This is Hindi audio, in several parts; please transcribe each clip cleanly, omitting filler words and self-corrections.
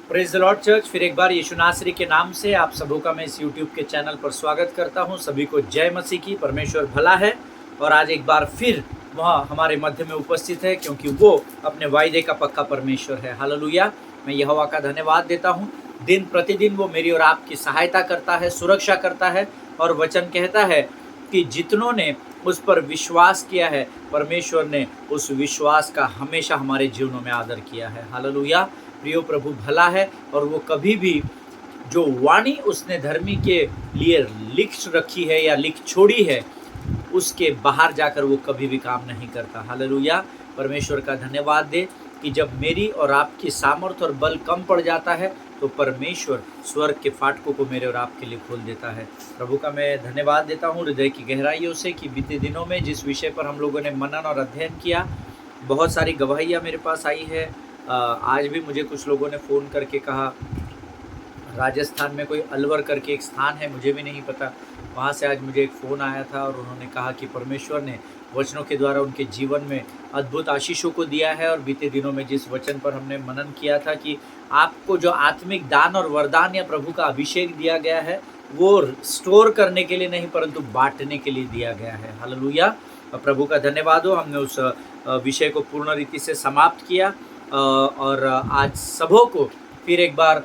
Praise the Lord church. फिर एक बार यीशु नासरी के नाम से आप सबों का मैं इस यूट्यूब के चैनल पर स्वागत करता हूं। सभी को जय मसीह की। परमेश्वर भला है और आज एक बार फिर वह हमारे मध्य में उपस्थित है, क्योंकि वो अपने वायदे का पक्का परमेश्वर है। हालेलुया। मैं यहोवा का धन्यवाद देता हूं। दिन प्रतिदिन वो मेरी और आपकी सहायता करता है, सुरक्षा करता है। और वचन कहता है कि जितनों ने उस पर विश्वास किया है, परमेश्वर ने उस विश्वास का हमेशा हमारे जीवनों में आदर किया है। हालेलुया। प्रियो, प्रभु भला है और वो कभी भी जो वाणी उसने धर्मी के लिए लिख रखी है या लिख छोड़ी है, उसके बाहर जाकर वो कभी भी काम नहीं करता। हालेलुया। परमेश्वर का धन्यवाद दे कि जब मेरी और आपकी सामर्थ्य और बल कम पड़ जाता है तो परमेश्वर स्वर्ग के फाटकों को मेरे और आपके लिए खोल देता है। प्रभु का मैं धन्यवाद देता हूँ हृदय की गहराइयों से कि बीते दिनों में जिस विषय पर हम लोगों ने मनन और अध्ययन किया, बहुत सारी गवाहियाँ मेरे पास आई है। आज भी मुझे कुछ लोगों ने फ़ोन करके कहा, राजस्थान में कोई अलवर करके एक स्थान है, मुझे भी नहीं पता, वहाँ से आज मुझे एक फ़ोन आया था और उन्होंने कहा कि परमेश्वर ने वचनों के द्वारा उनके जीवन में अद्भुत आशीषों को दिया है। और बीते दिनों में जिस वचन पर हमने मनन किया था कि आपको जो आत्मिक दान और वरदान या प्रभु का अभिषेक दिया गया है, वो स्टोर करने के लिए नहीं परंतु बांटने के लिए दिया गया है। हालेलुया। प्रभु का धन्यवाद हो। हमने उस विषय को पूर्ण रीति से समाप्त किया और आज सबों को फिर एक बार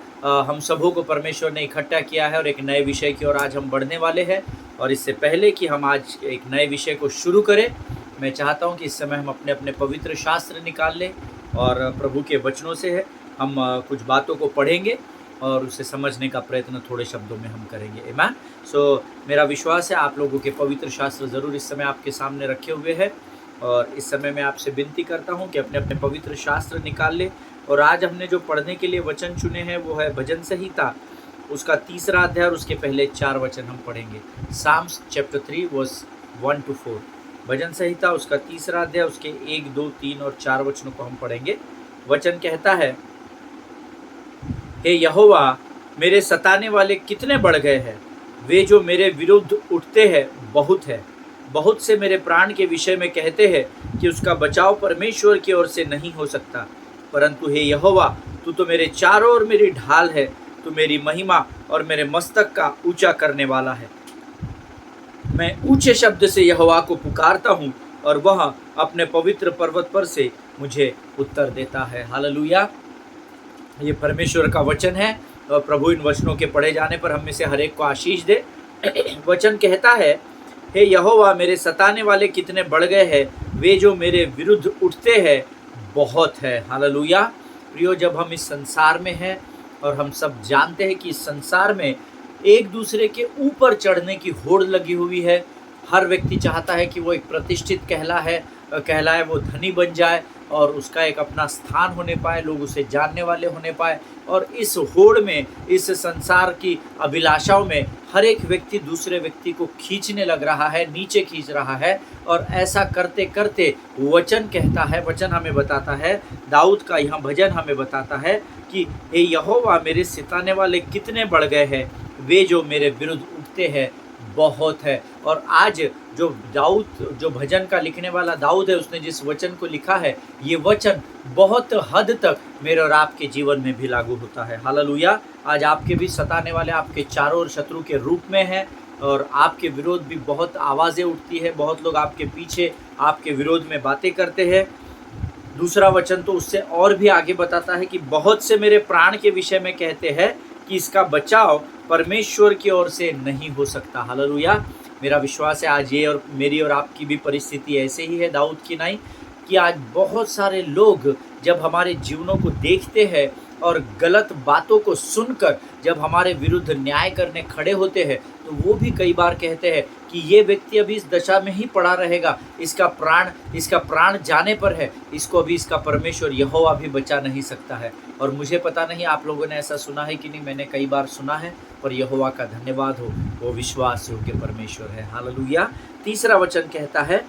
हम सबों को परमेश्वर ने इकट्ठा किया है और एक नए विषय की ओर आज हम बढ़ने वाले हैं। और इससे पहले कि हम आज एक नए विषय को शुरू करें, मैं चाहता हूं कि इस समय हम अपने अपने पवित्र शास्त्र निकाल लें और प्रभु के वचनों से है हम कुछ बातों को पढ़ेंगे और उसे समझने का प्रयत्न थोड़े शब्दों में हम करेंगे। आमीन। सो मेरा विश्वास है आप लोगों के पवित्र शास्त्र ज़रूर इस समय आपके सामने रखे हुए हैं और इस समय मैं आपसे विनती करता हूं कि अपने अपने पवित्र शास्त्र निकाल ले। और आज हमने जो पढ़ने के लिए वचन चुने हैं वो है भजन संहिता, उसका 3रा अध्याय और उसके पहले 4 वचन हम पढ़ेंगे। Psalms chapter 3 verse 1 to 4। भजन संहिता उसका 3रा अध्याय, उसके 1, 2, 3 और 4 वचनों को हम पढ़ेंगे। वचन कहता है, हे यहोवा, मेरे सताने वाले कितने बढ़ गए हैं, वे जो मेरे विरुद्ध उठते हैं बहुत है। बहुत से मेरे प्राण के विषय में कहते हैं कि उसका बचाव परमेश्वर की ओर से नहीं हो सकता। परंतु हे यहोवा, तू तो मेरे चारों ओर मेरी ढाल है, तू मेरी महिमा और मेरे मस्तक का ऊंचा करने वाला है। मैं ऊंचे शब्द से यहोवा को पुकारता हूँ और वह अपने पवित्र पर्वत पर से मुझे उत्तर देता है। हालेलुया। ये परमेश्वर का वचन है और प्रभु इन वचनों के पढ़े जाने पर हम में से हर एक को आशीष दे। वचन कहता है, हे यहोवा, मेरे सताने वाले कितने बढ़ गए हैं, वे जो मेरे विरुद्ध उठते हैं बहुत है। हालेलुया। प्रियो, जब हम इस संसार में हैं और हम सब जानते हैं कि इस संसार में एक दूसरे के ऊपर चढ़ने की होड़ लगी हुई है। हर व्यक्ति चाहता है कि वो एक प्रतिष्ठित कहलाए, वो धनी बन जाए और उसका एक अपना स्थान होने पाए, लोग उसे जानने वाले होने पाए। और इस होड़ में, इस संसार की अभिलाषाओं में हर एक व्यक्ति दूसरे व्यक्ति को खींचने लग रहा है, नीचे खींच रहा है। और ऐसा करते करते वचन कहता है, वचन हमें बताता है, दाऊद का यहाँ भजन हमें बताता है कि हे यहोवा, मेरे सताने वाले कितने बढ़ गए हैं, वे जो मेरे विरुद्ध उठते हैं बहुत है। और आज जो भजन का लिखने वाला दाऊद है, उसने जिस वचन को लिखा है, ये वचन बहुत हद तक मेरे और आपके जीवन में भी लागू होता है। हालेलुया। आज आपके भी सताने वाले आपके चारों ओर शत्रु के रूप में हैं और आपके विरोध भी बहुत आवाज़ें उठती है, बहुत लोग आपके पीछे आपके विरोध में बातें करते हैं। दूसरा वचन तो उससे और भी आगे बताता है कि बहुत से मेरे प्राण के विषय में कहते हैं कि इसका बचाव परमेश्वर की ओर से नहीं हो सकता। हालेलुया। मेरा विश्वास है आज ये और मेरी और आपकी भी परिस्थिति ऐसे ही है दाऊद की नहीं, कि आज बहुत सारे लोग जब हमारे जीवनों को देखते हैं और गलत बातों को सुनकर जब हमारे विरुद्ध न्याय करने खड़े होते हैं, तो वो भी कई बार कहते हैं कि ये व्यक्ति अभी इस दशा में ही पड़ा रहेगा, इसका प्राण जाने पर है, इसको अभी इसका परमेश्वर यहोवा भी बचा नहीं सकता है। और मुझे पता नहीं आप लोगों ने ऐसा सुना है कि नहीं, मैंने कई बार सुना है, पर यहोवा का धन्यवाद हो, वो विश्वास योग्य परमेश्वर है। हालेलुया। 3रा वचन कहता है,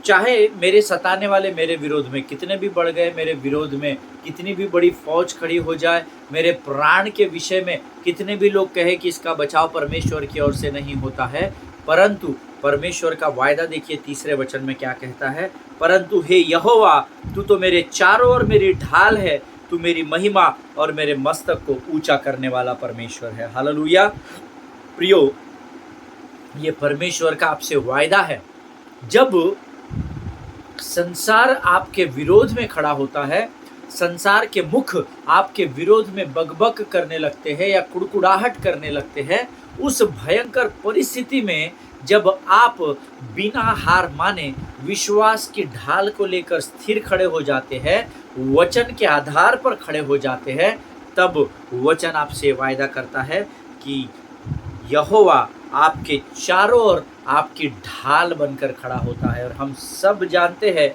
चाहे मेरे सताने वाले मेरे विरोध में कितने भी बढ़ गए, मेरे विरोध में कितनी भी बड़ी फौज खड़ी हो जाए, मेरे प्राण के विषय में कितने भी लोग कहे कि इसका बचाव परमेश्वर की ओर से नहीं होता है, परंतु परमेश्वर का वायदा देखिए 3रे वचन में क्या कहता है, परंतु हे यहोवा, तू तो मेरे चारों ओर मेरी ढाल है, तू मेरी महिमा और मेरे मस्तक को ऊंचा करने वाला परमेश्वर है। हालेलुया। प्रियो, ये परमेश्वर का आपसे वायदा है। जब संसार आपके विरोध में खड़ा होता है, संसार के मुख आपके विरोध में बकबक करने लगते हैं या कुड़कुड़ाहट करने लगते हैं, उस भयंकर परिस्थिति में जब आप बिना हार माने विश्वास की ढाल को लेकर स्थिर खड़े हो जाते हैं, वचन के आधार पर खड़े हो जाते हैं, तब वचन आपसे वायदा करता है कि यहोवा आपके चारों ओर आपकी ढाल बनकर खड़ा होता है। और हम सब जानते हैं,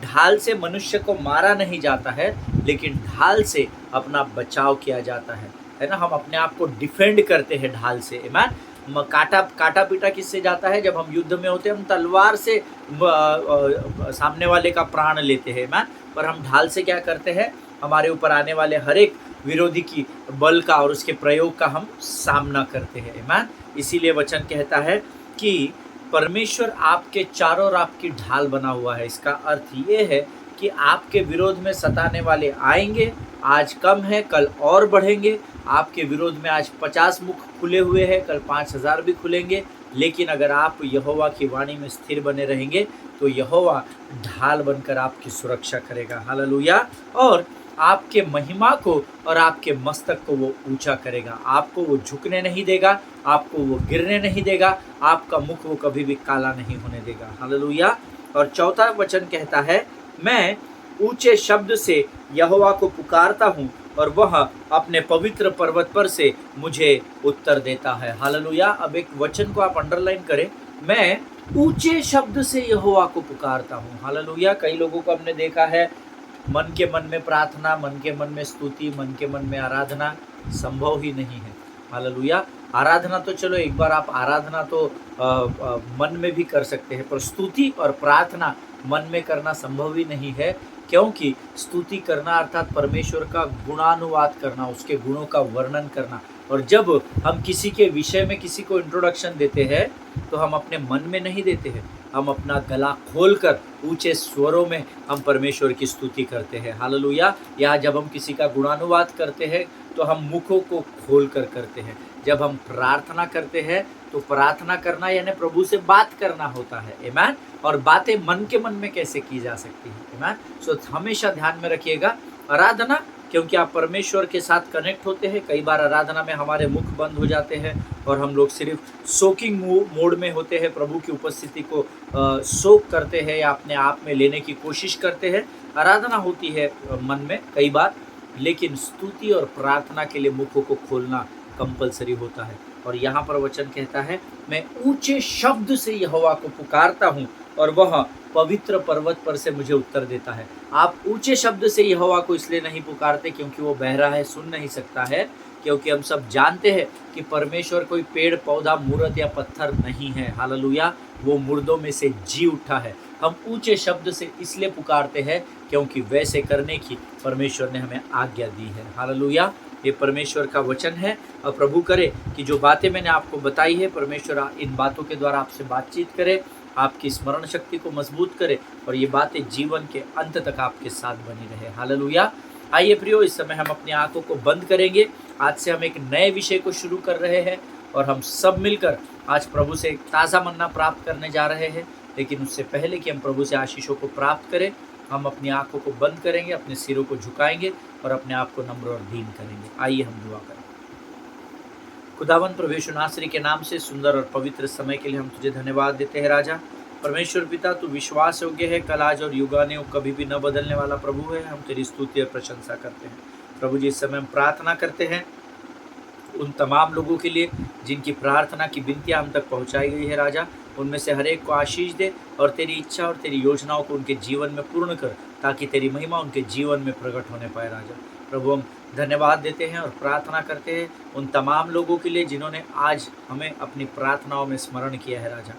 ढाल से मनुष्य को मारा नहीं जाता है, लेकिन ढाल से अपना बचाव किया जाता है ना। हम अपने आप को डिफेंड करते हैं ढाल से। आमीन। काटा पीटा किससे जाता है? जब हम युद्ध में होते हैं, हम तलवार से सामने वाले का प्राण लेते हैं। आमीन। पर हम ढाल से क्या करते हैं? हमारे ऊपर आने वाले हर एक विरोधी की बल का और उसके प्रयोग का हम सामना करते हैं। आमीन। इसीलिए वचन कहता है कि परमेश्वर आपके चारों ओर आपकी ढाल बना हुआ है। इसका अर्थ ये है कि आपके विरोध में सताने वाले आएंगे, आज कम है कल और बढ़ेंगे। आपके विरोध में आज 50 मुख खुले हुए हैं, कल 5000 भी खुलेंगे। लेकिन अगर आप यहोवा की वाणी में स्थिर बने रहेंगे तो यहोवा ढाल बनकर आपकी सुरक्षा करेगा। हालेलुया। और आपके महिमा को और आपके मस्तक को वो ऊंचा करेगा। आपको वो झुकने नहीं देगा, आपको वो गिरने नहीं देगा, आपका मुख वो कभी भी काला नहीं होने देगा। हालेलुया। और चौथा वचन कहता है, मैं ऊंचे शब्द से यहोवा को पुकारता हूँ और वह अपने पवित्र पर्वत पर से मुझे उत्तर देता है। हालेलुया। अब एक वचन को आप अंडरलाइन करें, मैं ऊंचे शब्द से यहोवा को पुकारता हूँ। हालेलुया। कई लोगों को हमने देखा है, मन के मन में प्रार्थना, मन के मन में स्तुति, मन के मन में आराधना संभव ही नहीं है। हालेलुया। आराधना तो चलो एक बार आप आराधना तो मन में भी कर सकते हैं, पर स्तुति और प्रार्थना मन में करना संभव ही नहीं है। क्योंकि स्तुति करना अर्थात परमेश्वर का गुणानुवाद करना, उसके गुणों का वर्णन करना। और जब हम किसी के विषय में किसी को इंट्रोडक्शन देते हैं तो हम अपने मन में नहीं देते हैं, हम अपना गला खोलकर ऊंचे स्वरों में हम परमेश्वर की स्तुति करते हैं। हालेलुया। या जब हम किसी का गुणानुवाद करते हैं तो हम मुखों को खोल कर करते हैं। जब हम प्रार्थना करते हैं तो प्रार्थना करना यानी प्रभु से बात करना होता है। आमीन। और बातें मन के मन में कैसे की जा सकती है? आमीन। सो हमेशा ध्यान में रखिएगा, आराधना, क्योंकि आप परमेश्वर के साथ कनेक्ट होते हैं। कई बार आराधना में हमारे मुख बंद हो जाते हैं और हम लोग सिर्फ सोकिंग मोड में होते हैं, प्रभु की उपस्थिति को सोक करते हैं या अपने आप में लेने की कोशिश करते हैं। आराधना होती है मन में कई बार, लेकिन स्तुति और प्रार्थना के लिए मुखों को खोलना कंपलसरी होता है। और यहाँ पर वचन कहता है, मैं ऊंचे शब्द से यहोवा को पुकारता हूँ और वह पवित्र पर्वत पर से मुझे उत्तर देता है। आप ऊंचे शब्द से यहोवा को इसलिए नहीं पुकारते क्योंकि वो बहरा है, सुन नहीं सकता है, क्योंकि हम सब जानते हैं कि परमेश्वर कोई पेड़ पौधा मूर्त या पत्थर नहीं है। हालेलुया। वो मुर्दों में से जी उठा है। हम ऊंचे शब्द से इसलिए पुकारते हैं क्योंकि वैसे करने की परमेश्वर ने हमें आज्ञा दी है। हालेलुया। ये परमेश्वर का वचन है। और प्रभु करे कि जो बातें मैंने आपको बताई है, परमेश्वर इन बातों के द्वारा आपसे बातचीत करे, आपकी स्मरण शक्ति को मजबूत करे और ये बातें जीवन के अंत तक आपके साथ बनी रहे। हालेलुया। आइए प्रियो, इस समय हम अपनी आंखों को बंद करेंगे। आज से हम एक नए विषय को शुरू कर रहे हैं और हम सब मिलकर आज प्रभु से एक ताज़ा मन्ना प्राप्त करने जा रहे हैं। लेकिन उससे पहले कि हम प्रभु से आशीषों को प्राप्त करें, हम अपनी आंखों को बंद करेंगे, अपने सिरों को झुकाएंगे और अपने आप को नम्र और दीन करेंगे। आइए हम दुआ करें। खुदावंद प्रभु यीशु नासरी के नाम से सुंदर और पवित्र समय के लिए हम तुझे धन्यवाद देते हैं। राजा परमेश्वर पिता, तू विश्वास योग्य है, कल आज और युगाने कभी भी न बदलने वाला प्रभु है। हम तेरी स्तुति और प्रशंसा करते हैं। प्रभु जी, इस समय हम प्रार्थना करते हैं उन तमाम लोगों के लिए जिनकी प्रार्थना की विनतियाँ हम तक पहुँचाई गई है। राजा, उनमें से हर एक को आशीष दे और तेरी इच्छा और तेरी योजनाओं को उनके जीवन में पूर्ण कर, ताकि तेरी महिमा उनके जीवन में प्रकट होने पाए। राजा प्रभु, हम धन्यवाद देते हैं और प्रार्थना करते हैं उन तमाम लोगों के लिए जिन्होंने आज हमें अपनी प्रार्थनाओं में स्मरण किया है। राजा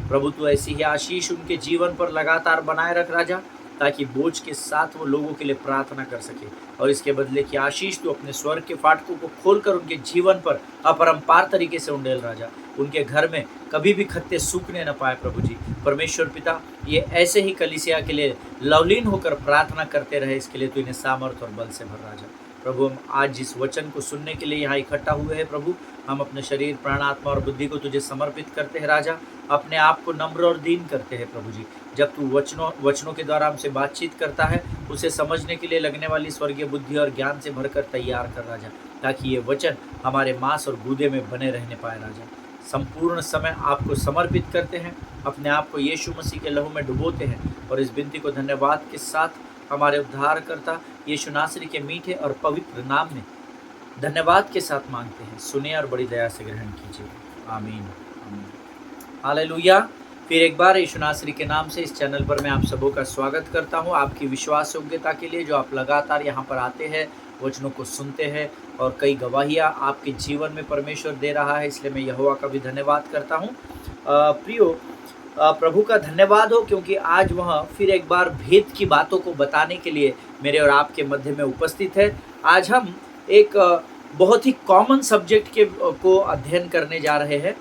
प्रभु, तू ऐसी ही आशीष उनके जीवन पर लगातार बनाए रख। राजा ताकि बोझ के साथ वो लोगों के लिए प्रार्थना कर सके, और इसके बदले की आशीष तू अपने स्वर्ग के फाटकों को खोलकर उनके जीवन पर अपरंपार तरीके से उंडेल राजा। उनके घर में कभी भी खत्ते सूखने न पाए प्रभु जी। परमेश्वर पिता, ये ऐसे ही कलीसिया के लिए लवलीन होकर प्रार्थना करते रहे, इसके लिए तू इन्हें सामर्थ और बल से भर राजा। प्रभु, हम आज जिस वचन को सुनने के लिए यहाँ इकट्ठा हुए हैं प्रभु, हम अपने शरीर, प्राण, आत्मा और बुद्धि को तुझे समर्पित करते हैं राजा। अपने आप को नम्र और दीन करते हैं प्रभु जी। जब तू वचनों के द्वारा हमसे बातचीत करता है, उसे समझने के लिए लगने वाली स्वर्गीय बुद्धि और ज्ञान से भरकर तैयार कर राजा, ताकि ये वचन हमारे मांस और गूदे में बने रहने पाए राजा। संपूर्ण समय आपको समर्पित करते हैं, अपने आप को यीशु मसीह के लहू में डुबोते हैं, और इस विनती को धन्यवाद के साथ हमारे उद्धारकर्ता यीशु नासरी के मीठे और पवित्र नाम में धन्यवाद के साथ मांगते हैं। सुनिए और बड़ी दया से ग्रहण कीजिए। आमीन, आमीन, हालेलुया। फिर एक बार यीशु नासरी के नाम से इस चैनल पर मैं आप सबों का स्वागत करता हूं, आपकी विश्वास योग्यता के लिए, जो आप लगातार यहां पर आते हैं, वचनों को सुनते हैं, और कई गवाहियां आपके जीवन में परमेश्वर दे रहा है, इसलिए मैं यहोवा का भी धन्यवाद करता हूं। प्रियो, प्रभु का धन्यवाद हो, क्योंकि आज वह फिर एक बार भेद की बातों को बताने के लिए मेरे और आपके मध्य में उपस्थित है। आज हम एक बहुत ही कॉमन सब्जेक्ट को अध्ययन करने जा रहे हैं,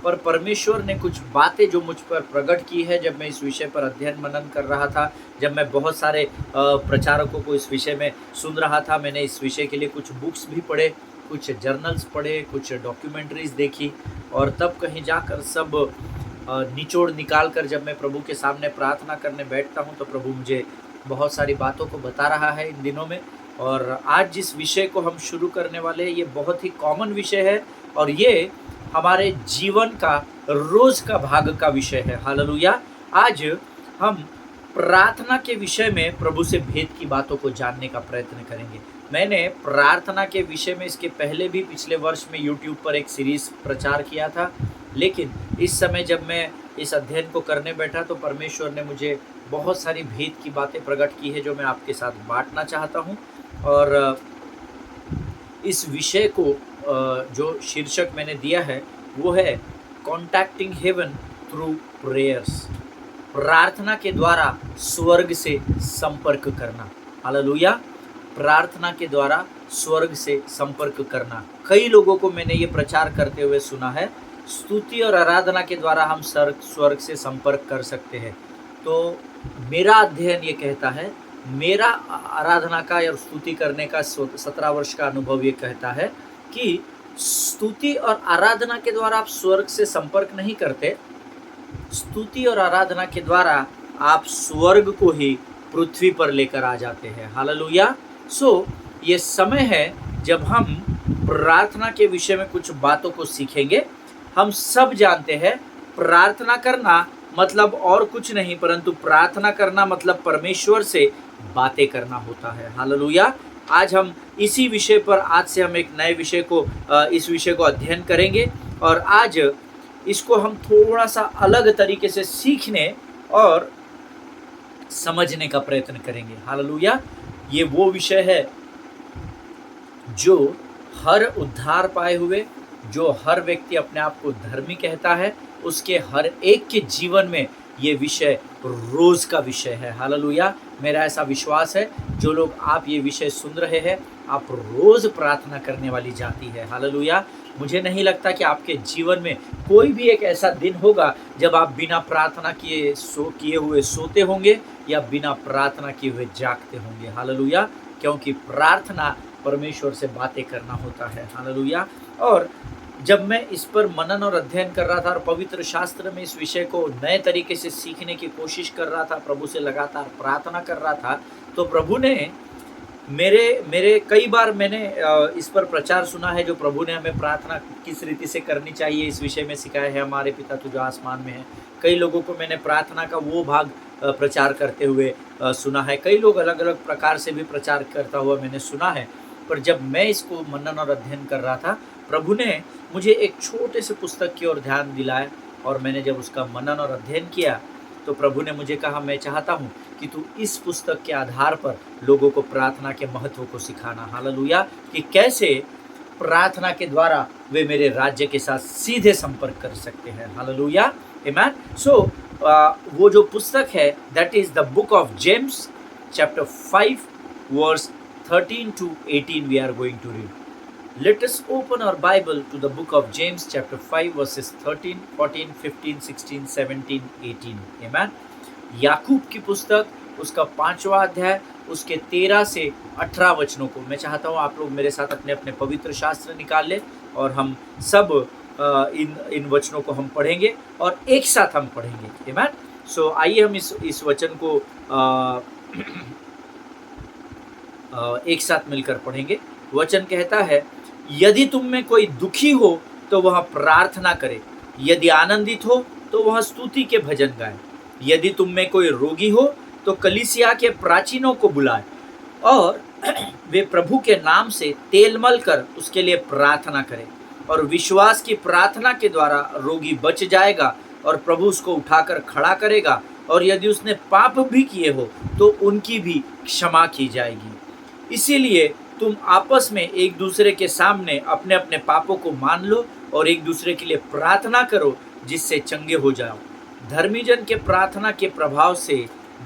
पर परमेश्वर ने कुछ बातें जो मुझ पर प्रकट की है जब मैं इस विषय पर अध्ययन मनन कर रहा था, जब मैं बहुत सारे प्रचारकों को इस विषय में सुन रहा था। मैंने इस विषय के लिए कुछ बुक्स भी पढ़े, कुछ जर्नल्स पढ़े, कुछ डॉक्यूमेंट्रीज देखी, और तब कहीं जाकर सब निचोड़ निकाल कर जब मैं प्रभु के सामने प्रार्थना करने बैठता हूं, तो प्रभु मुझे बहुत सारी बातों को बता रहा है इन दिनों में। और आज जिस विषय को हम शुरू करने वाले हैं, ये बहुत ही कॉमन विषय है, और ये हमारे जीवन का रोज का भाग का विषय है। हालेलुया। आज हम प्रार्थना के विषय में प्रभु से भेद की बातों को जानने का प्रयत्न करेंगे। मैंने प्रार्थना के विषय में इसके पहले भी पिछले वर्ष में YouTube पर एक सीरीज प्रचार किया था, लेकिन इस समय जब मैं इस अध्ययन को करने बैठा तो परमेश्वर ने मुझे बहुत सारी भेद की बातें प्रकट की है, जो मैं आपके साथ बांटना चाहता हूं। और इस विषय को जो शीर्षक मैंने दिया है वो है कॉन्टैक्टिंग हेवन थ्रू प्रेयर्स, प्रार्थना के द्वारा स्वर्ग से संपर्क करना। हालेलुया। प्रार्थना के द्वारा स्वर्ग से संपर्क करना। कई लोगों को मैंने ये प्रचार करते हुए सुना है, स्तुति और आराधना के द्वारा हम स्वर्ग से संपर्क कर सकते हैं। तो मेरा अध्ययन ये कहता है, मेरा आराधना का या स्तुति करने का 17 वर्ष का अनुभव ये कहता है कि स्तुति और आराधना के द्वारा आप स्वर्ग से संपर्क नहीं करते, स्तुति और आराधना के द्वारा आप स्वर्ग को ही पृथ्वी पर लेकर आ जाते हैं। हालेलुया। ये समय है जब हम प्रार्थना के विषय में कुछ बातों को सीखेंगे। हम सब जानते हैं प्रार्थना करना मतलब और कुछ नहीं, परंतु प्रार्थना करना मतलब परमेश्वर से बातें करना होता है। हालेलुया। आज हम इसी विषय पर, आज से हम एक नए विषय को, इस विषय को अध्ययन करेंगे, और आज इसको हम थोड़ा सा अलग तरीके से सीखने और समझने का प्रयत्न करेंगे। हालेलुया। ये वो विषय है जो हर उद्धार पाए हुए, जो हर व्यक्ति अपने आप को धर्मी कहता है, उसके हर एक के जीवन में ये विषय रोज का विषय है। हालेलुया। मेरा ऐसा विश्वास है, जो लोग आप ये विषय सुन रहे हैं, आप रोज प्रार्थना करने वाली जाति है। हालेलुया। मुझे नहीं लगता कि आपके जीवन में कोई भी एक ऐसा दिन होगा जब आप बिना प्रार्थना किए हुए सोते होंगे या बिना प्रार्थना किए हुए जागते होंगे। हालेलुया। क्योंकि प्रार्थना परमेश्वर से बातें करना होता है। हालेलुया। और जब मैं इस पर मनन और अध्ययन कर रहा था और पवित्र शास्त्र में इस विषय को नए तरीके से सीखने की कोशिश कर रहा था, प्रभु से लगातार प्रार्थना कर रहा था, तो प्रभु ने मेरे कई बार मैंने इस पर प्रचार सुना है, जो प्रभु ने हमें प्रार्थना किस रीति से करनी चाहिए इस विषय में सिखाया है। हमारे पिता तू जो आसमान में है। कई लोगों को मैंने प्रार्थना का वो भाग प्रचार करते हुए सुना है। कई लोग अलग अलग प्रकार से भी प्रचार करता हुआ मैंने सुना है। पर जब मैं इसको मनन और अध्ययन कर रहा था, प्रभु ने मुझे एक छोटे से पुस्तक की ओर ध्यान दिलाया, और मैंने जब उसका मनन और अध्ययन किया तो प्रभु ने मुझे कहा, मैं चाहता हूँ कि तू इस पुस्तक के आधार पर लोगों को प्रार्थना के महत्व को सिखाना। हालेलुया। कि कैसे प्रार्थना के द्वारा वे मेरे राज्य के साथ सीधे संपर्क कर सकते हैं। हालेलुया। आमीन। वो जो पुस्तक है that is the book of James chapter 5 verse 13 to 18 we are going to read. Let us open our Bible to the book of James chapter 5 verses 13, 14, 15, 16, 17, 18. Amen. याकूब की पुस्तक उसका 5वां अध्याय उसके 13 से 18 वचनों को मैं चाहता हूँ आप लोग मेरे साथ अपने अपने पवित्र शास्त्र निकाल लें और हम सब इन वचनों को हम पढ़ेंगे और एक साथ हम पढ़ेंगे। आमीन। सो आइए हम इस वचन को एक साथ मिलकर पढ़ेंगे। वचन कहता है, यदि तुम में कोई दुखी हो तो वह प्रार्थना करे, यदि आनंदित हो तो वह स्तुति के भजन गाए, यदि तुम में कोई रोगी हो तो कलीसिया के प्राचीनों को बुलाए और वे प्रभु के नाम से तेल मल कर उसके लिए प्रार्थना करें, और विश्वास की प्रार्थना के द्वारा रोगी बच जाएगा और प्रभु उसको उठाकर खड़ा करेगा, और यदि उसने पाप भी किए हो तो उनकी भी क्षमा की जाएगी। इसीलिए तुम आपस में एक दूसरे के सामने अपने अपने पापों को मान लो और एक दूसरे के लिए प्रार्थना करो जिससे चंगे हो जाओ। धर्मी जन के प्रार्थना के प्रभाव से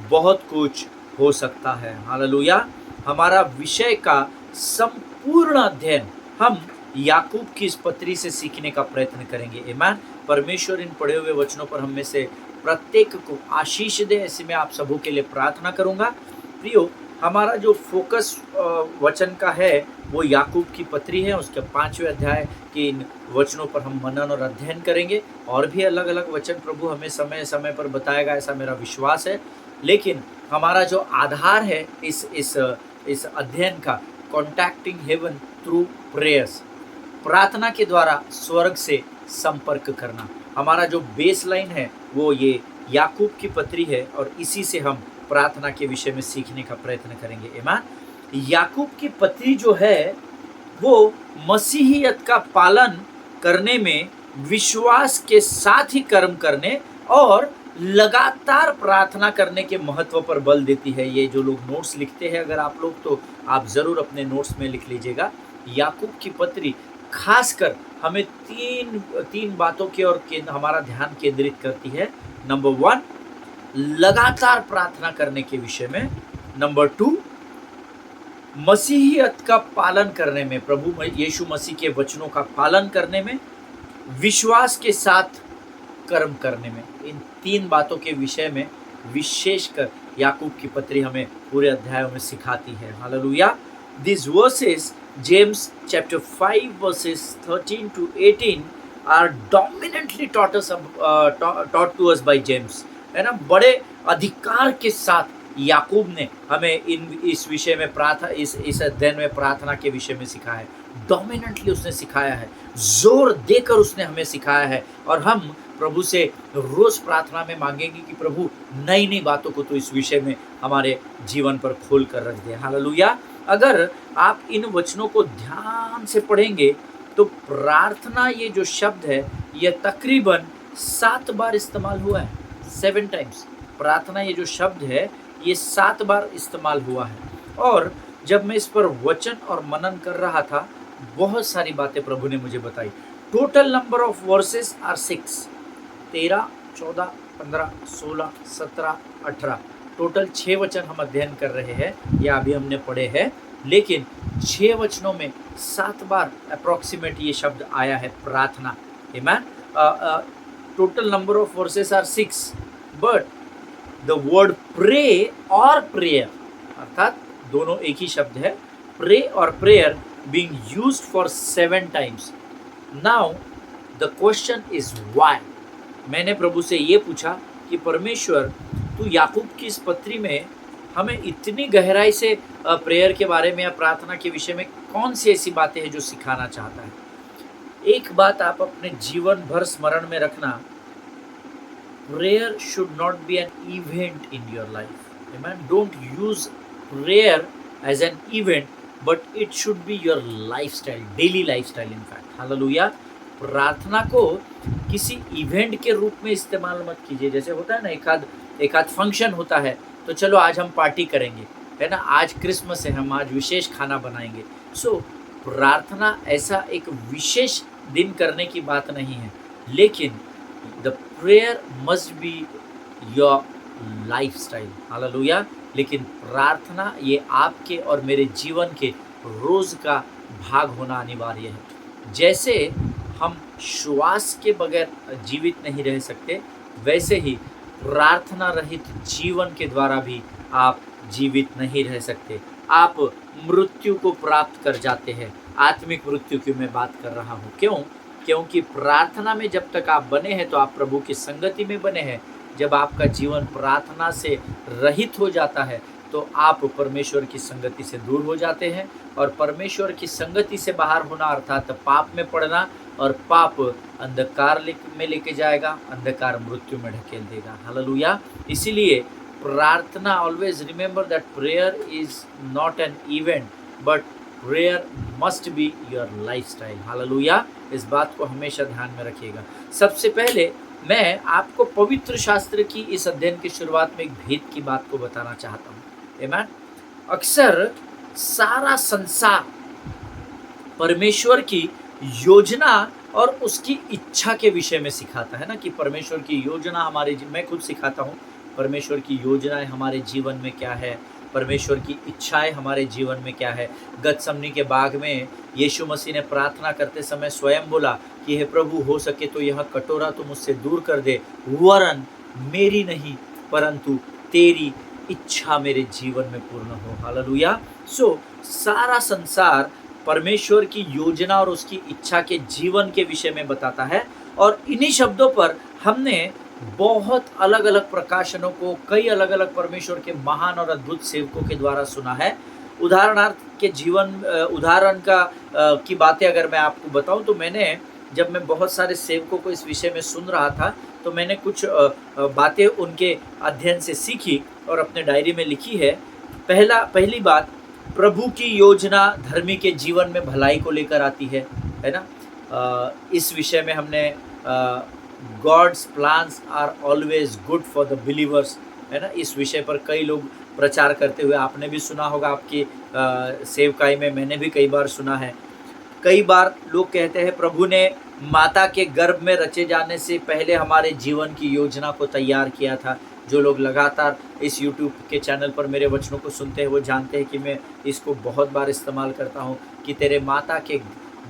बहुत कुछ हो सकता है। हालेलुया। हमारा विषय का संपूर्ण अध्ययन हम याकूब की इस पत्री से सीखने का प्रयत्न करेंगे। आमीन। परमेश्वर इन पढ़े हुए वचनों पर हम में से प्रत्येक को आशीष दे, ऐसे में आप सबों के लिए प्रार्थना करूंगा। प्रियो, हमारा जो फोकस वचन का है वो याकूब की पत्री है, उसके 5वें अध्याय के इन वचनों पर हम मनन और अध्ययन करेंगे। और भी अलग अलग वचन प्रभु हमें समय समय पर बताएगा, ऐसा मेरा विश्वास है। लेकिन हमारा जो आधार है इस अध्ययन का, कॉन्टैक्टिंग हेवन थ्रू प्रेयर्स, प्रार्थना के द्वारा स्वर्ग से संपर्क करना, हमारा जो बेस लाइन है वो ये याकूब की पत्री है और इसी से हम प्रार्थना के विषय में सीखने का प्रयत्न करेंगे। आमीन। याकूब की पत्री जो है वो मसीहियत का पालन करने में, विश्वास के साथ ही कर्म करने और लगातार प्रार्थना करने के महत्व पर बल देती है। ये जो लोग नोट्स लिखते हैं अगर आप लोग, तो आप ज़रूर अपने नोट्स में लिख लीजिएगा। याकूब की पत्री खासकर हमें तीन बातों की ओर हमारा ध्यान केंद्रित करती है। नंबर 1, लगातार प्रार्थना करने के विषय में। नंबर 2, मसीहियत का पालन करने में, प्रभु यीशु मसीह के वचनों का पालन करने में, विश्वास के साथ कर्म करने में। इन 3 बातों के विषय में विशेषकर याकूब की पत्री हमें पूरे अध्यायों में सिखाती है। Hallelujah. These verses, James chapter 5 verses 13 to 18 are dominantly taught to us by James, है ना। बड़े अधिकार के साथ याकूब ने हमें इस विषय में इस अध्ययन में प्रार्थना के विषय में सिखाया है। डोमिनेंटली उसने सिखाया है, जोर देकर उसने हमें सिखाया है, और हम प्रभु से रोज प्रार्थना में मांगेंगे कि प्रभु नई नई बातों को तो इस विषय में हमारे जीवन पर खोल कर रख दे। हालेलुया। अगर आप इन वचनों को ध्यान से पढ़ेंगे तो प्रार्थना, ये जो शब्द है, ये तकरीबन 7 बार इस्तेमाल हुआ है। 7 टाइम्स प्रार्थना, ये जो शब्द है, ये 7 बार इस्तेमाल हुआ है। और जब मैं इस पर वचन और मनन कर रहा था, बहुत सारी बातें प्रभु ने मुझे बताई। Total number of verses are 6, 13, 14, 15, 16, 17, 18, total 6 वचन हम अध्ययन कर रहे हैं, या अभी हमने पढ़े हैं। लेकिन 6 वचनों में 7 बार अप्रॉक्सीमेट ये शब्द आया है प्रार्थना। आमीन। Total number of verses are 6, but the word pray और प्रेयर, अर्थात दोनों एक ही शब्द है, प्रे और prayer being used for 7 times. Now the question is why. मैंने प्रभु से ये पूछा कि परमेश्वर, तू याकूब की इस पत्री में हमें इतनी गहराई से प्रेयर के बारे में या प्रार्थना के विषय में कौन सी ऐसी बातें हैं जो सिखाना चाहता है। एक बात आप अपने जीवन भर स्मरण में रखना, prayer should not be an event in your life. आमीन। Don't use prayer as an event, but it should be your lifestyle, daily lifestyle in fact. हालेलुया। प्रार्थना को किसी इवेंट के रूप में इस्तेमाल मत कीजिए। जैसे होता है ना, एक आध फंक्शन होता है तो चलो आज हम पार्टी करेंगे, है ना, आज क्रिसमस है, हम आज विशेष खाना बनाएंगे। सो प्रार्थना ऐसा एक विशेष दिन करने की बात नहीं है, लेकिन the prayer must be your lifestyle. Hallelujah. लेकिन प्रार्थना ये आपके और मेरे जीवन के रोज का भाग होना अनिवार्य है। जैसे हम श्वास के बगैर जीवित नहीं रह सकते, वैसे ही प्रार्थना रहित जीवन के द्वारा भी आप जीवित नहीं रह सकते। आप मृत्यु को प्राप्त कर जाते हैं। आत्मिक मृत्यु की मैं बात कर रहा हूँ। क्यों? क्योंकि प्रार्थना में जब तक आप बने हैं तो आप प्रभु की संगति में बने हैं। जब आपका जीवन प्रार्थना से रहित हो जाता है तो आप परमेश्वर की संगति से दूर हो जाते हैं, और परमेश्वर की संगति से बाहर होना अर्थात पाप में पड़ना, और पाप अंधकार में लेके जाएगा, अंधकार मृत्यु में ढकेल देगा। हालेलुया। इसीलिए प्रार्थना, always remember that prayer is not an event but prayer must be your lifestyle. Hallelujah. इस बात को हमेशा ध्यान में रखिएगा। सबसे पहले मैं आपको पवित्र शास्त्र की इस अध्ययन की शुरुआत में एक भेद की बात को बताना चाहता हूँ। आमीन। अक्सर सारा संसार परमेश्वर की योजना और उसकी इच्छा के विषय में सिखाता है ना, कि परमेश्वर की योजना हमारे मैं खुद सिखाता हूँ परमेश्वर की योजनाएं हमारे जीवन में क्या है, परमेश्वर की इच्छाएं हमारे जीवन में क्या है। गतसमनी के बाग में यीशु मसीह ने प्रार्थना करते समय स्वयं बोला कि हे प्रभु, हो सके तो यह कटोरा तो मुझसे दूर कर दे, वरन मेरी नहीं परंतु तेरी इच्छा मेरे जीवन में पूर्ण हो। हालेलुया। सो सारा संसार परमेश्वर की योजना और उसकी इच्छा के जीवन के विषय में बताता है, और इन्हीं शब्दों पर हमने बहुत अलग अलग प्रकाशनों को कई अलग अलग परमेश्वर के महान और अद्भुत सेवकों के द्वारा सुना है। उदाहरणार्थ के उदाहरण की बातें अगर मैं आपको बताऊं तो जब मैं बहुत सारे सेवकों को इस विषय में सुन रहा था तो मैंने कुछ बातें उनके अध्ययन से सीखी और अपने डायरी में लिखी है। पहली बात, प्रभु की योजना धर्मी के जीवन में भलाई को लेकर आती है ना। इस विषय में हमने God's plans are always good for the believers, है ना। इस विषय पर कई लोग प्रचार करते हुए आपने भी सुना होगा, आपकी सेवकाई में मैंने भी कई बार सुना है। कई बार लोग कहते हैं प्रभु ने माता के गर्भ में रचे जाने से पहले हमारे जीवन की योजना को तैयार किया था। जो लोग लगातार इस YouTube के चैनल पर मेरे वचनों को सुनते हैं वो जानते हैं कि मैं इसको बहुत बार इस्तेमाल करता हूँ कि तेरे माता के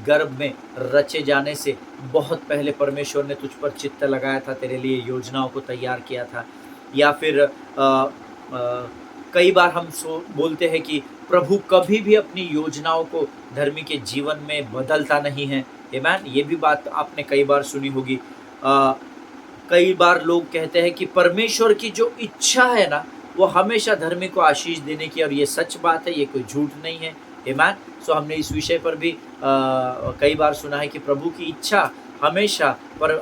गर्भ में रचे जाने से बहुत पहले परमेश्वर ने तुझ पर चित्त लगाया था, तेरे लिए योजनाओं को तैयार किया था। या फिर कई बार हम बोलते हैं कि प्रभु कभी भी अपनी योजनाओं को धर्मी के जीवन में बदलता नहीं है। आमीन। ये भी बात आपने कई बार सुनी होगी। कई बार लोग कहते हैं कि परमेश्वर की जो इच्छा है ना वो हमेशा धर्मी को आशीष देने की, और ये सच बात है, ये कोई झूठ नहीं है। आमीन। सो हमने इस विषय पर भी कई बार सुना है कि प्रभु की इच्छा हमेशा पर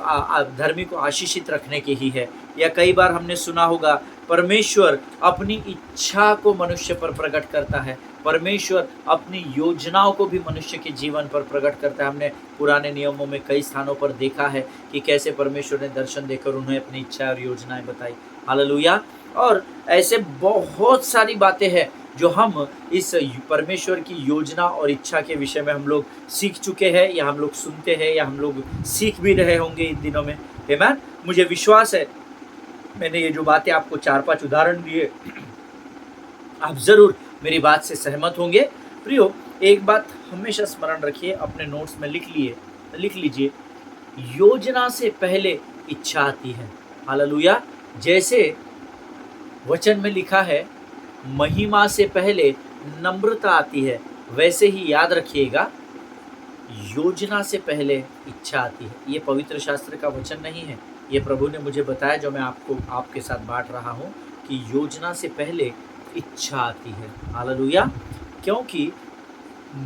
धर्मी को आशीषित रखने की ही है। या कई बार हमने सुना होगा परमेश्वर अपनी इच्छा को मनुष्य पर प्रकट करता है, परमेश्वर अपनी योजनाओं को भी मनुष्य के जीवन पर प्रकट करता है। हमने पुराने नियमों में कई स्थानों पर देखा है कि कैसे परमेश्वर ने दर्शन देकर उन्हें अपनी इच्छा और योजनाएं बताई। हालेलुया। और ऐसे बहुत सारी बातें हैं जो हम इस परमेश्वर की योजना और इच्छा के विषय में हम लोग सीख चुके हैं, या हम लोग सुनते हैं, या हम लोग सीख भी रहे होंगे इन दिनों में। आमीन। मुझे विश्वास है मैंने ये जो बातें आपको 4-5 उदाहरण दिए, आप ज़रूर मेरी बात से सहमत होंगे। प्रियो, एक बात हमेशा स्मरण रखिए, अपने नोट्स में लिख लीजिए, योजना से पहले इच्छा आती है। हालेलुया। जैसे वचन में लिखा है महिमा से पहले नम्रता आती है, वैसे ही याद रखिएगा योजना से पहले इच्छा आती है। ये पवित्र शास्त्र का वचन नहीं है, ये प्रभु ने मुझे बताया जो मैं आपके साथ बांट रहा हूँ कि योजना से पहले इच्छा आती है। हालेलुया। क्योंकि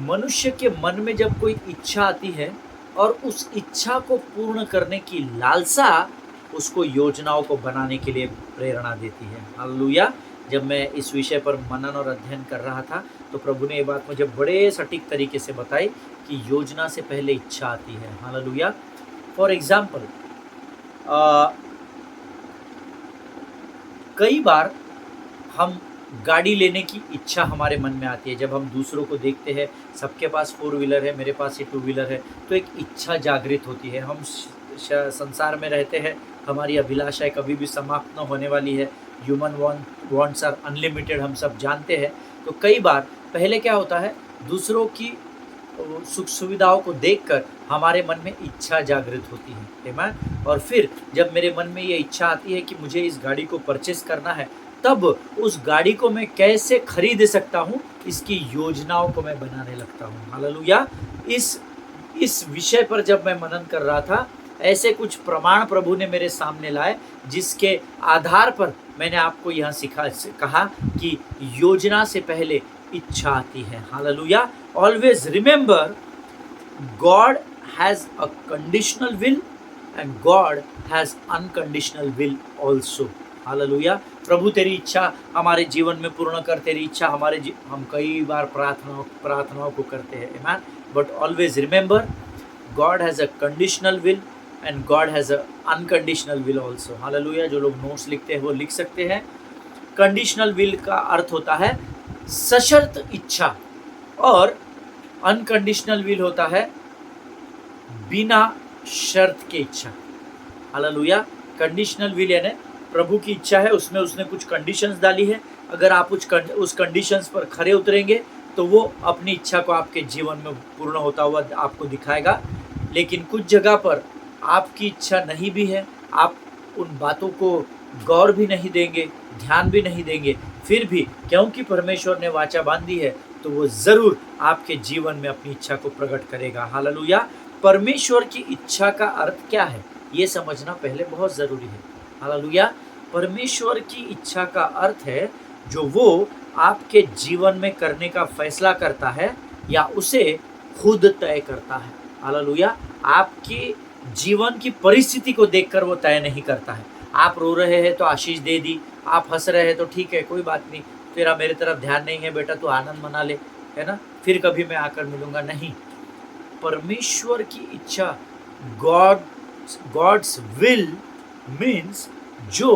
मनुष्य के मन में जब कोई इच्छा आती है और उस इच्छा को पूर्ण करने की लालसा उसको योजनाओं को बनाने के लिए प्रेरणा देती है। हालेलुया। जब मैं इस विषय पर मनन और अध्ययन कर रहा था तो प्रभु ने ये बात मुझे बड़े सटीक तरीके से बताई कि योजना से पहले इच्छा आती है। हालेलुया। फॉर एग्जाम्पल, कई बार हम गाड़ी लेने की इच्छा हमारे मन में आती है। जब हम दूसरों को देखते हैं, सबके पास 4 व्हीलर है, मेरे पास ये 2 व्हीलर है, तो एक इच्छा जागृत होती है। हम संसार में रहते हैं हमारी अभिलाषाएं कभी भी समाप्त न होने वाली है। ह्यूमन वांट्स आर अनलिमिटेड, हम सब जानते हैं। तो कई बार पहले क्या होता है, दूसरों की सुख सुविधाओं को देखकर हमारे मन में इच्छा जागृत होती है आमीन। और फिर जब मेरे मन में ये इच्छा आती है कि मुझे इस गाड़ी को परचेस करना है, तब उस गाड़ी को मैं कैसे खरीद सकता हूँ, इसकी योजनाओं को मैं बनाने लगता हूँ। हालेलुया। इस विषय पर जब मैं मनन कर रहा था, ऐसे कुछ प्रमाण प्रभु ने मेरे सामने लाए, जिसके आधार पर मैंने आपको यहाँ कहा कि योजना से पहले इच्छा आती है। हालेलुया। Always remember, God has a conditional will and God has unconditional will also. हालेलुया। प्रभु तेरी इच्छा हमारे जीवन में पूर्ण कर, तेरी इच्छा हम कई बार प्रार्थनाओं को करते हैं आमीन। But always remember, God has a conditional will and God has a unconditional will also. Hallelujah. जो लोग नोट्स लिखते हैं वो लिख सकते हैं। कंडीशनल विल का अर्थ होता है सशर्त इच्छा, और अनकंडीशनल विल होता है बिना शर्त के इच्छा। हालेलुया। कंडीशनल विल यानी प्रभु की इच्छा है, उसमें उसने कुछ कंडीशंस डाली है। अगर आप उस कंडीशंस पर खरे उतरेंगे तो वो अपनी इच्छा को आपके जीवन में पूर्ण होता हुआ आपको दिखाएगा। लेकिन कुछ जगह पर आपकी इच्छा नहीं भी है, आप उन बातों को गौर भी नहीं देंगे, ध्यान भी नहीं देंगे, फिर भी क्योंकि परमेश्वर ने वाचा बांधी है, तो वो ज़रूर आपके जीवन में अपनी इच्छा को प्रकट करेगा। हालेलुया। परमेश्वर की इच्छा का अर्थ क्या है, ये समझना पहले बहुत ज़रूरी है। हालेलुया। परमेश्वर की इच्छा का अर्थ है जो वो आपके जीवन में करने का फैसला करता है या उसे खुद तय करता है। हालेलुया। आपकी जीवन की परिस्थिति को देखकर वो तय नहीं करता है। आप रो रहे हैं तो आशीष दे दी, आप हंस रहे हैं तो ठीक है, कोई बात नहीं, तेरा मेरे तरफ ध्यान नहीं है बेटा, तू आनंद मना ले, है ना, फिर कभी मैं आकर मिलूंगा। नहीं, परमेश्वर की इच्छा, गॉड्स विल मीन्स जो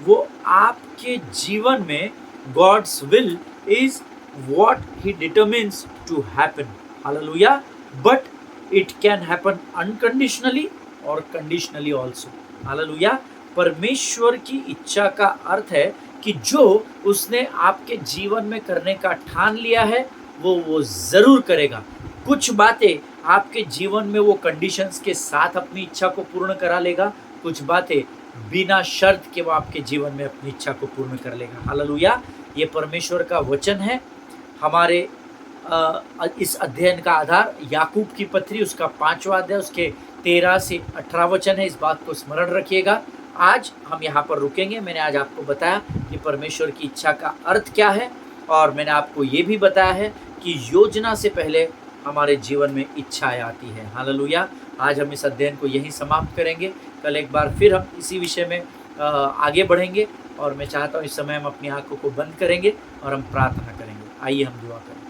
वो आपके जीवन में, God's will is what he determines to happen. हालेलुया। But it can happen unconditionally और कंडीशनली ऑल्सो। हालेलुया। परमेश्वर की इच्छा का अर्थ है कि जो उसने आपके जीवन में करने का ठान लिया है वो ज़रूर करेगा। कुछ बातें आपके जीवन में वो कंडीशंस के साथ अपनी इच्छा को पूर्ण करा लेगा, कुछ बातें बिना शर्त के वो आपके जीवन में अपनी इच्छा को पूर्ण कर लेगा। हालेलुया। ये परमेश्वर का वचन है। हमारे इस अध्ययन का आधार याकूब की पत्री, उसका 5वां अध्याय, उसके 13 से 18 वचन है। इस बात को स्मरण रखिएगा। आज हम यहाँ पर रुकेंगे। मैंने आज आपको बताया कि परमेश्वर की इच्छा का अर्थ क्या है, और मैंने आपको ये भी बताया है कि योजना से पहले हमारे जीवन में इच्छाएं आती है। हालेलुया। आज हम इस अध्ययन को यहीं समाप्त करेंगे। कल एक बार फिर हम इसी विषय में आगे बढ़ेंगे, और मैं चाहता हूँ इस समय हम अपनी आंखों को बंद करेंगे और हम प्रार्थना करेंगे। आइए हम दुआ करें।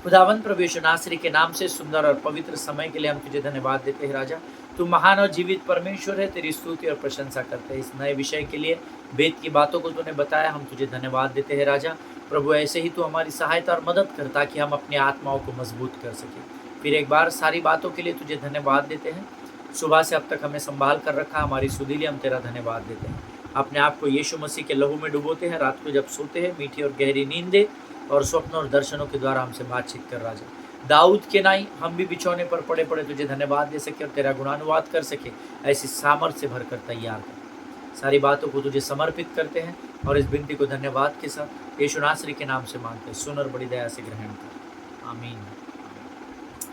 खुदावंद प्रभु यीशु नासरी के नाम से सुंदर और पवित्र समय के लिए हम तुझे धन्यवाद देते हैं। राजा, तू महान और जीवित परमेश्वर है। तेरी स्तुति और प्रशंसा करते हैं। इस नए विषय के लिए, वेद की बातों को तूने बताया, हम तुझे धन्यवाद देते हैं। राजा प्रभु, ऐसे ही तू हमारी सहायता और मदद कर, ताकि हम अपनी आत्माओं को मजबूत कर सकें। फिर एक बार सारी बातों के लिए तुझे धन्यवाद देते हैं। सुबह से अब तक हमें संभाल कर रखा, हमारी सुधि लिए हम तेरा धन्यवाद देते हैं। अपने आप को यीशु मसीह के लहू में डुबोते हैं। रात को जब सोते हैं, मीठी और गहरी नींद दे, और स्वप्न और दर्शनों के द्वारा हमसे बातचीत कर। राजा, दाऊद के नाई हम भी बिछौने पर पड़े पड़े तुझे धन्यवाद दे सके और तेरा गुणानुवाद कर सके, ऐसी सामर्थ्य से भरकर तैयार कर। सारी बातों को तुझे समर्पित करते हैं, और इस विनती को धन्यवाद के साथ यीशु नासरी के नाम से मांगते हैं। सुन और बड़ी दया से ग्रहण कर। आमीन।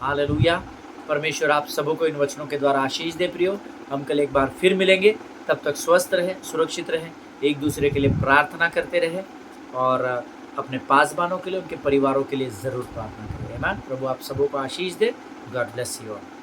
हालेलुया। परमेश्वर आप सबों को इन वचनों के द्वारा आशीष दे। प्रियो, हम कल एक बार फिर मिलेंगे। तब तक स्वस्थ रहें, सुरक्षित रहें, एक दूसरे के लिए प्रार्थना करते रहें, और अपने पासबानों के लिए, उनके परिवारों के लिए ज़रूर प्रार्थना करें। आमीन। प्रभु आप सबों को आशीष दे। God bless you all.